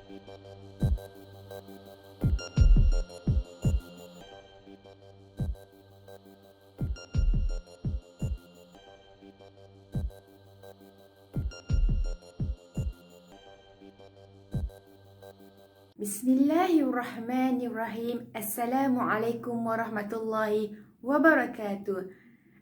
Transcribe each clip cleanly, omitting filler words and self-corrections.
Bismillahirrahmanirrahim. Assalamualaikum warahmatullahi wabarakatuh.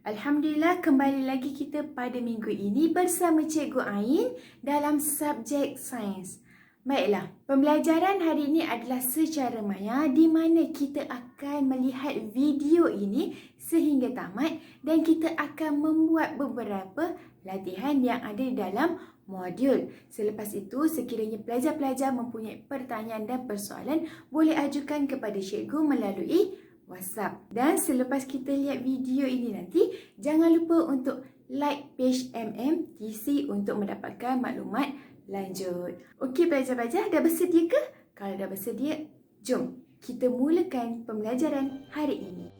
Alhamdulillah, kembali lagi kita pada minggu ini bersama Cikgu Ain dalam subjek sains. Baiklah, pembelajaran hari ini adalah secara maya di mana kita akan melihat video ini sehingga tamat dan kita akan membuat beberapa latihan yang ada di dalam modul. Selepas itu, sekiranya pelajar-pelajar mempunyai pertanyaan dan persoalan, boleh ajukan kepada cikgu melalui WhatsApp. Dan selepas kita lihat video ini nanti, jangan lupa untuk like page MMTC untuk mendapatkan maklumat lanjut. Okey pelajar-pelajar, dah bersedia ke? Kalau dah bersedia, jom kita mulakan pembelajaran hari ini.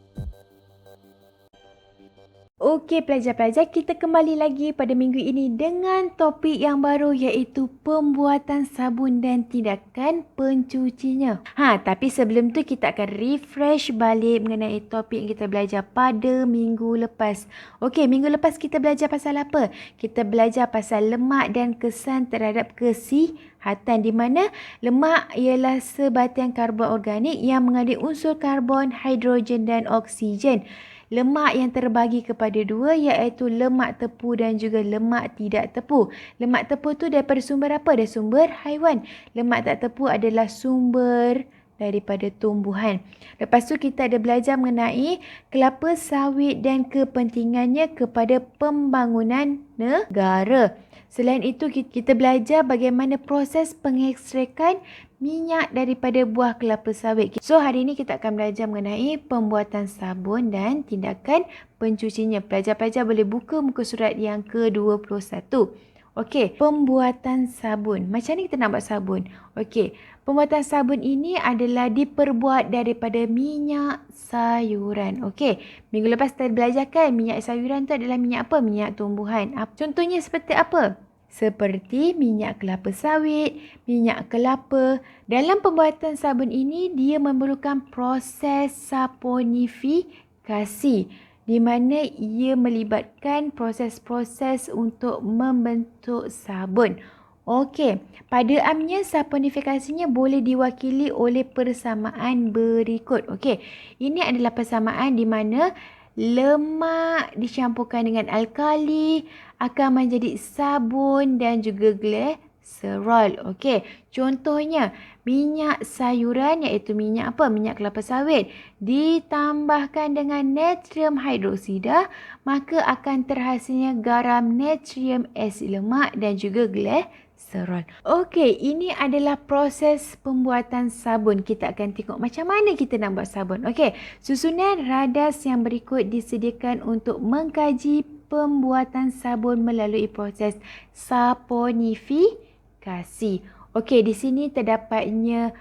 Okey pelajar-pelajar, kita kembali lagi pada minggu ini dengan topik yang baru iaitu pembuatan sabun dan tindakan pencucinya. Tapi sebelum tu kita akan refresh balik mengenai topik yang kita belajar pada minggu lepas. Okey, minggu lepas kita belajar pasal apa? Kita belajar pasal lemak dan kesan terhadap kesihatan, di mana lemak ialah sebatian karbon organik yang mengandung unsur karbon, hidrogen dan oksigen. Lemak yang terbagi kepada dua iaitu lemak tepu dan juga lemak tidak tepu. Lemak tepu tu daripada sumber apa? Dari sumber haiwan. Lemak tak tepu adalah sumber daripada tumbuhan. Lepas tu kita ada belajar mengenai kelapa sawit dan kepentingannya kepada pembangunan negara. Selain itu kita belajar bagaimana proses pengekstrakan minyak daripada buah kelapa sawit. So hari ini kita akan belajar mengenai pembuatan sabun dan tindakan pencucinya. Pelajar-pelajar boleh buka muka surat yang ke-21. Okey, pembuatan sabun. Macam mana kita nak buat sabun? Okey, pembuatan sabun ini adalah diperbuat daripada minyak sayuran. Okey, minggu lepas kita belajar kan minyak sayuran tu adalah minyak apa? Minyak tumbuhan. Contohnya seperti apa? Seperti minyak kelapa sawit, minyak kelapa. Dalam pembuatan sabun ini, dia memerlukan proses saponifikasi, di mana ia melibatkan proses-proses untuk membentuk sabun. Okey, pada amnya saponifikasinya boleh diwakili oleh persamaan berikut. Okey, ini adalah persamaan di mana lemak dicampurkan dengan alkali akan menjadi sabun dan juga glycerol. Okey, contohnya minyak sayuran iaitu minyak apa? Minyak kelapa sawit ditambahkan dengan natrium hidroksida, maka akan terhasilnya garam, natrium, asid lemak dan juga glycerol. Okey, ini adalah proses pembuatan sabun. Kita akan tengok macam mana kita nak buat sabun. Okey, susunan radas yang berikut disediakan untuk mengkaji pembuatan sabun melalui proses saponifikasi. Okey, di sini terdapatnya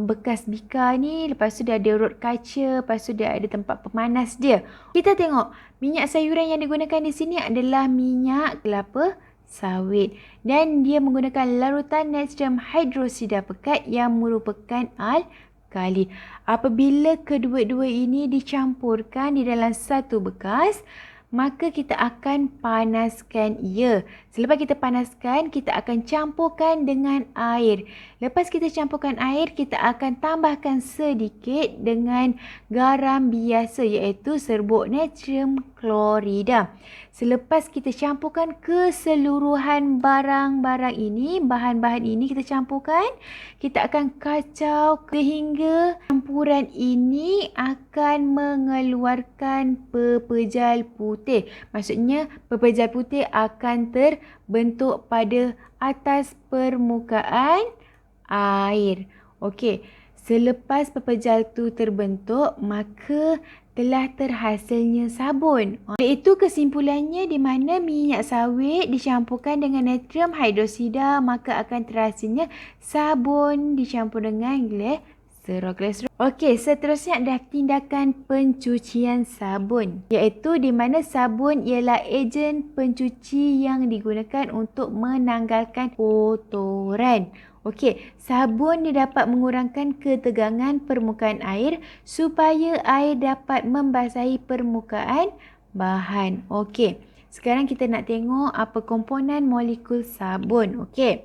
bekas bika ni, lepas tu dia ada rot kaca, lepas tu dia ada tempat pemanas dia. Kita tengok minyak sayuran yang digunakan di sini adalah minyak kelapa sawit dan dia menggunakan larutan natrium hidroksida pekat yang merupakan alkali. Apabila kedua-dua ini dicampurkan di dalam satu bekas, maka kita akan panaskan ia. Selepas kita panaskan, kita akan campurkan dengan air. Lepas kita campurkan air, kita akan tambahkan sedikit dengan garam biasa iaitu serbuk natrium klorida. Selepas kita campurkan keseluruhan barang-barang ini, bahan-bahan ini kita campurkan, kita akan kacau sehingga campuran ini akan mengeluarkan pepejal putih. Maksudnya pepejal putih akan terbentuk pada atas permukaan air. Okey, selepas pepejal tu terbentuk, maka telah terhasilnya sabun. Iaitu kesimpulannya di mana minyak sawit dicampurkan dengan natrium hidroksida, maka akan terhasilnya sabun dicampur dengan glycerol. Okey, seterusnya adalah tindakan pencucian sabun. Iaitu di mana sabun ialah ejen pencuci yang digunakan untuk menanggalkan kotoran. Okey, sabun dia dapat mengurangkan ketegangan permukaan air supaya air dapat membasahi permukaan bahan. Okey, sekarang kita nak tengok apa komponen molekul sabun. Okey,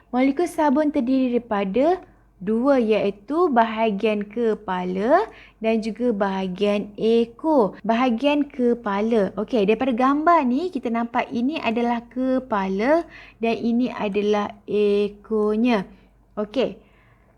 molekul sabun terdiri daripada dua, iaitu bahagian kepala dan juga bahagian ekor. Bahagian kepala. Okey, daripada gambar ni kita nampak ini adalah kepala dan ini adalah ekornya. Okey,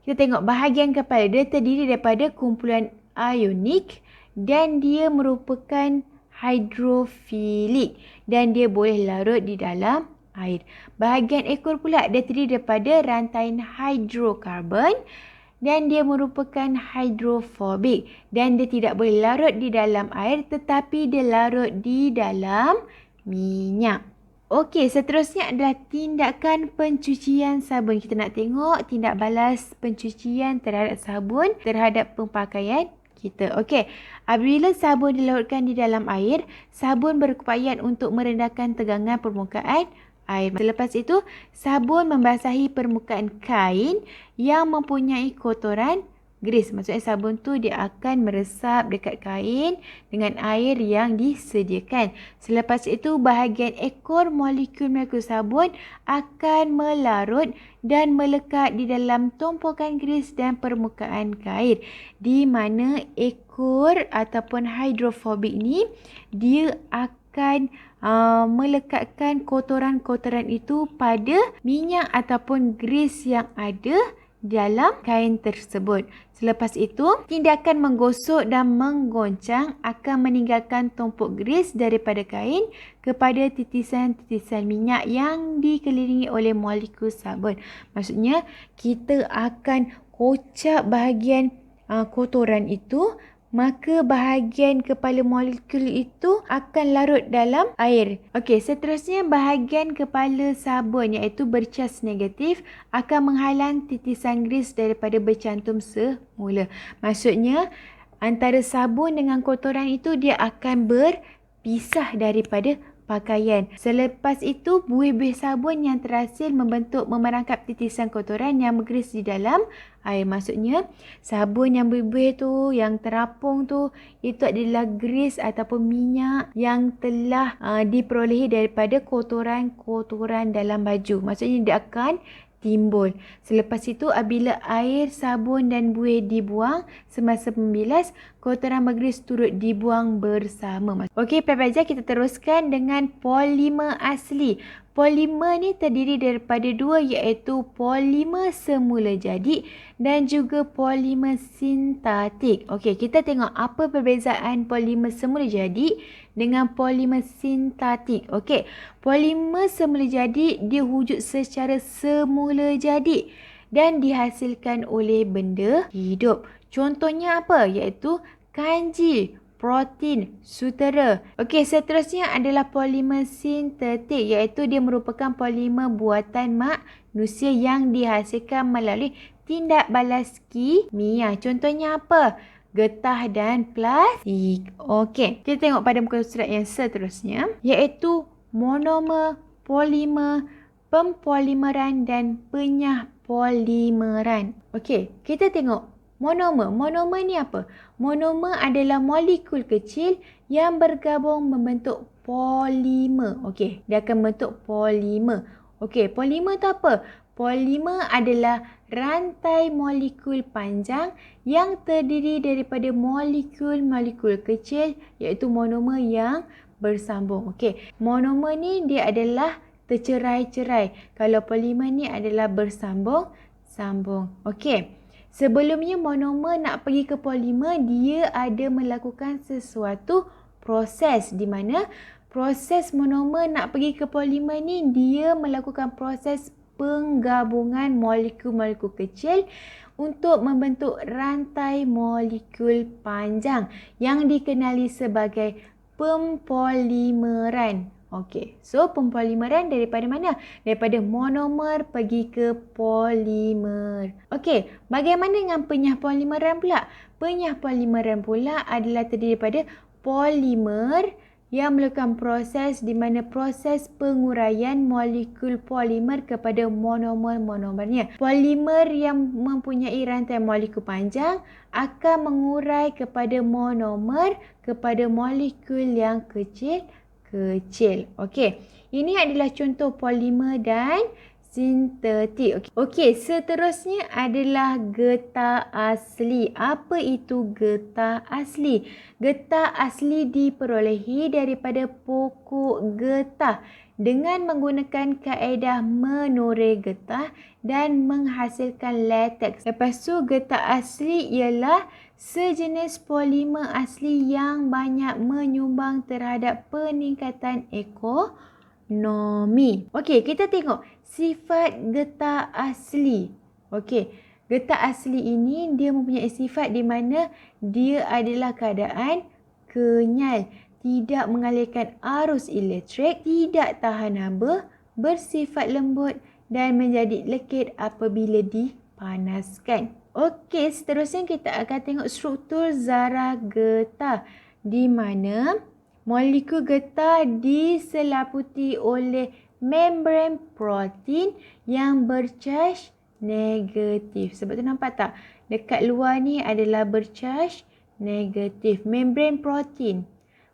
kita tengok bahagian kepala. Dia terdiri daripada kumpulan ionik dan dia merupakan hidrofilik dan dia boleh larut di dalam air. Bahagian ekor pula dia terdiri daripada rantaian hidrokarbon dan dia merupakan hidrofobik dan dia tidak boleh larut di dalam air tetapi dia larut di dalam minyak. Okey, seterusnya adalah tindakan pencucian sabun. Kita nak tengok tindak balas pencucian terhadap sabun terhadap pemakaian kita. Okey, apabila sabun dilarutkan di dalam air, sabun berkeupayaan untuk merendahkan tegangan permukaan air. Selepas itu, sabun membasahi permukaan kain yang mempunyai kotoran grease. Maksudnya sabun tu dia akan meresap dekat kain dengan air yang disediakan. Selepas itu, bahagian ekor molekul-molekul sabun akan melarut dan melekat di dalam tumpukan grease dan permukaan kain. Di mana ekor ataupun hidrofobik ni dia akan melekatkan kotoran-kotoran itu pada minyak ataupun grease yang ada dalam kain tersebut. Selepas itu, tindakan menggosok dan menggoncang akan meninggalkan tumpuk grease daripada kain kepada titisan-titisan minyak yang dikelilingi oleh molekul sabun. Maksudnya, kita akan kocap bahagian kotoran itu, maka bahagian kepala molekul itu akan larut dalam air. Okey, seterusnya bahagian kepala sabun iaitu bercas negatif akan menghalang titisan grease daripada bercantum semula. Maksudnya antara sabun dengan kotoran itu dia akan berpisah daripada pakaian. Selepas itu, buih-buih sabun yang terhasil memerangkap titisan kotoran yang bergrease di dalam air. Maksudnya, sabun yang buih-buih tu, yang terapung tu, itu adalah grease ataupun minyak yang telah diperolehi daripada kotoran-kotoran dalam baju. Maksudnya, dia akan timbul. Selepas itu, apabila air, sabun dan buih dibuang semasa membilas, kotoran bergrease turut dibuang bersama. Okey, pelajar, kita teruskan dengan polimer asli. Polimer ni terdiri daripada dua, iaitu polimer semula jadi dan juga polimer sintetik. Okey, kita tengok apa perbezaan polimer semula jadi dengan polimer sintetik. Okey, polimer semula jadi dia wujud secara semula jadi dan dihasilkan oleh benda hidup. Contohnya apa? Iaitu kanji, protein, sutera. Okey, seterusnya adalah polimer sintetik, iaitu dia merupakan polimer buatan manusia yang dihasilkan melalui tindak balas kimia. Contohnya apa? Getah dan plastik. Okey, kita tengok pada muka surat yang seterusnya, iaitu monomer, polimer, pempolimeran dan penyahpolimeran. Okey, kita tengok monomer. Monomer ni apa? Monomer adalah molekul kecil yang bergabung membentuk polimer. Okey, dia akan membentuk polimer. Okey, polimer tu apa? Polimer adalah rantai molekul panjang yang terdiri daripada molekul-molekul kecil, iaitu monomer yang bersambung. Okey, monomer ni dia adalah tercerai-cerai. Kalau polimer ni adalah bersambung-sambung. Okey, sebelumnya monomer nak pergi ke polimer, dia ada melakukan sesuatu proses di mana proses monomer nak pergi ke polimer ni dia melakukan proses penggabungan molekul-molekul kecil untuk membentuk rantai molekul panjang yang dikenali sebagai pempolimeran. Okey, so pempolimeran daripada mana? Daripada monomer pergi ke polimer. Okey, bagaimana dengan penyahpolimeran pula? Penyahpolimeran pula adalah terdiri daripada polimer yang melakukan proses di mana proses penguraian molekul polimer kepada monomer-monomernya. Polimer yang mempunyai rantai molekul panjang akan mengurai kepada monomer kepada molekul yang kecil. Okey, ini adalah contoh polimer dan sintetik. Okey, seterusnya adalah getah asli. Apa itu getah asli? Getah asli diperolehi daripada pokok getah dengan menggunakan kaedah menoreh getah dan menghasilkan lateks. Lepas tu, getah asli ialah sejenis polimer asli yang banyak menyumbang terhadap peningkatan ekonomi. Okey, kita tengok sifat getah asli. Okey, getah asli ini dia mempunyai sifat di mana dia adalah keadaan kenyal, tidak mengalirkan arus elektrik, tidak tahan haba, bersifat lembut dan menjadi lekit apabila dipanaskan. Okey, seterusnya kita akan tengok struktur zarah getah di mana molekul getah diselaputi oleh membran protein yang bercaj negatif. Sebab tu nampak tak? Dekat luar ni adalah bercaj negatif. Membran protein.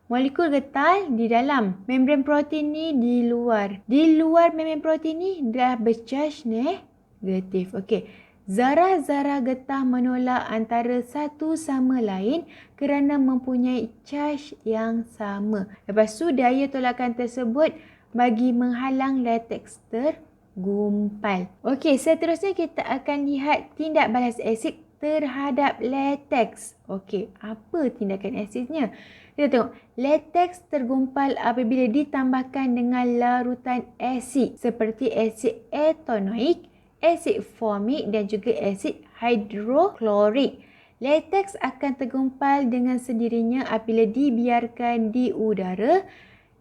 Molekul getah di dalam. Membran protein ni di luar. Di luar membran protein ni dah bercaj negatif. Okey. Zarah-zarah getah menolak antara satu sama lain kerana mempunyai caj yang sama. Lepas tu daya tolakan tersebut bagi menghalang lateks tergumpal. Okey, seterusnya kita akan lihat tindak balas asid terhadap lateks. Okey, apa tindakan asidnya? Kita tengok, lateks tergumpal apabila ditambahkan dengan larutan asid seperti asid ethanoik, asid formik dan juga asid hidroklorik. Lateks akan tergumpal dengan sendirinya apabila dibiarkan di udara.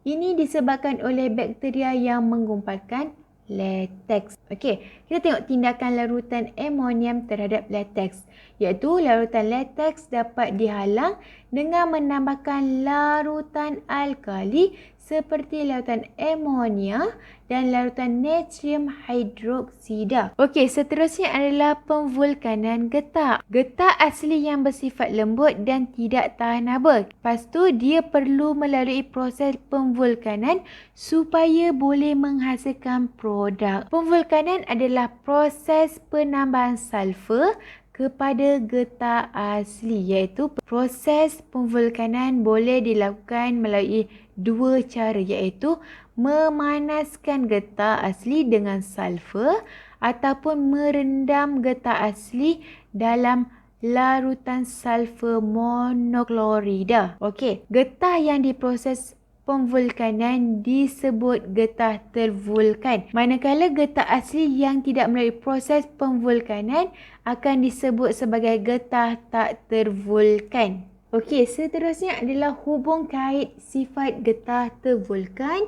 Ini disebabkan oleh bakteria yang menggumpalkan lateks. Okey, kita tengok tindakan larutan amonium terhadap lateks. Iaitu larutan lateks dapat dihalang dengan menambahkan larutan alkali seperti larutan amonia dan larutan natrium hidroksida. Okey, seterusnya adalah pemvulkanan getah. Getah asli yang bersifat lembut dan tidak tahan haba. Lepas tu, dia perlu melalui proses pemvulkanan supaya boleh menghasilkan produk. Pemvulkanan adalah proses penambahan sulfur kepada getah asli, iaitu proses pemvulkanan boleh dilakukan melalui dua cara, iaitu memanaskan getah asli dengan sulfur ataupun merendam getah asli dalam larutan sulfur monoklorida. Okey, getah yang diproses pemvulkanan disebut getah tervulkan. Manakala getah asli yang tidak melalui proses pemvulkanan akan disebut sebagai getah tak tervulkan. Okey, seterusnya adalah hubung kait sifat getah tervulkan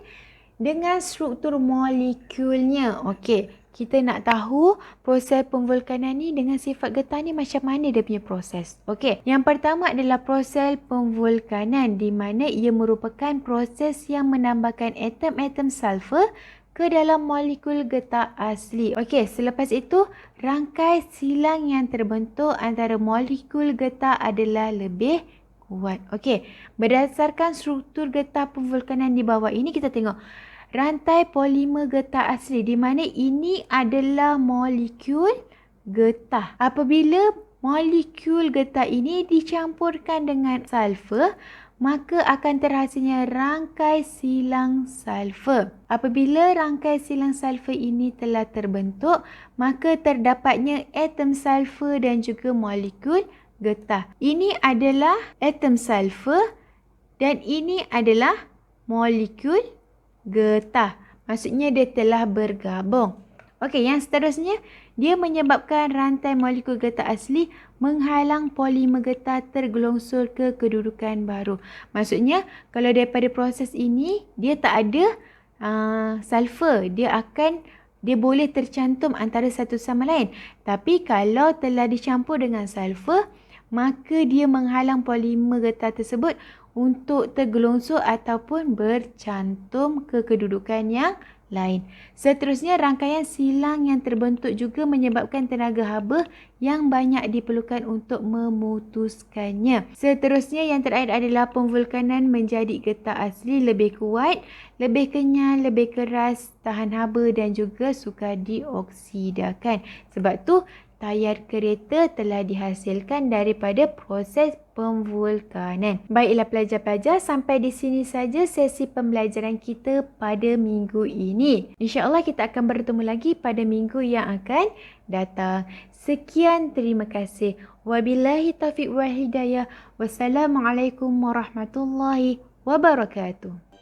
dengan struktur molekulnya. Okey, kita nak tahu proses pemvulkanan ni dengan sifat getah ni macam mana dia punya proses. Okey, yang pertama adalah proses pemvulkanan di mana ia merupakan proses yang menambahkan atom-atom sulfur ke dalam molekul getah asli. Okey, selepas itu rangkai silang yang terbentuk antara molekul getah adalah lebih kuat. Okey, berdasarkan struktur getah pemvulkanan di bawah ini kita tengok rantai polimer getah asli di mana ini adalah molekul getah. Apabila molekul getah ini dicampurkan dengan sulfur, maka akan terhasilnya rangkai silang sulfur. Apabila rangkai silang sulfur ini telah terbentuk, maka terdapatnya atom sulfur dan juga molekul getah. Ini adalah atom sulfur dan ini adalah molekul getah. Maksudnya dia telah bergabung. Okey, yang seterusnya dia menyebabkan rantai molekul getah asli menghalang polimer getah tergelongsor ke kedudukan baru. Maksudnya kalau daripada proses ini dia tak ada sulfur, dia boleh tercantum antara satu sama lain. Tapi kalau telah dicampur dengan sulfur, maka dia menghalang polimer getah tersebut untuk tergelongsor ataupun bercantum ke kedudukan yang lain. Seterusnya, rangkaian silang yang terbentuk juga menyebabkan tenaga haba yang banyak diperlukan untuk memutuskannya. Seterusnya, yang terakhir adalah pemvulkanan menjadi getah asli lebih kuat, lebih kenyal, lebih keras, tahan haba dan juga sukar dioksidakan. Sebab tu, tayar kereta telah dihasilkan daripada proses pemvulkanan. Baiklah pelajar-pelajar, sampai di sini saja sesi pembelajaran kita pada minggu ini. InsyaAllah kita akan bertemu lagi pada minggu yang akan datang. Sekian, terima kasih. Wabillahi taufiq wal hidayah. Wassalamualaikum warahmatullahi wabarakatuh.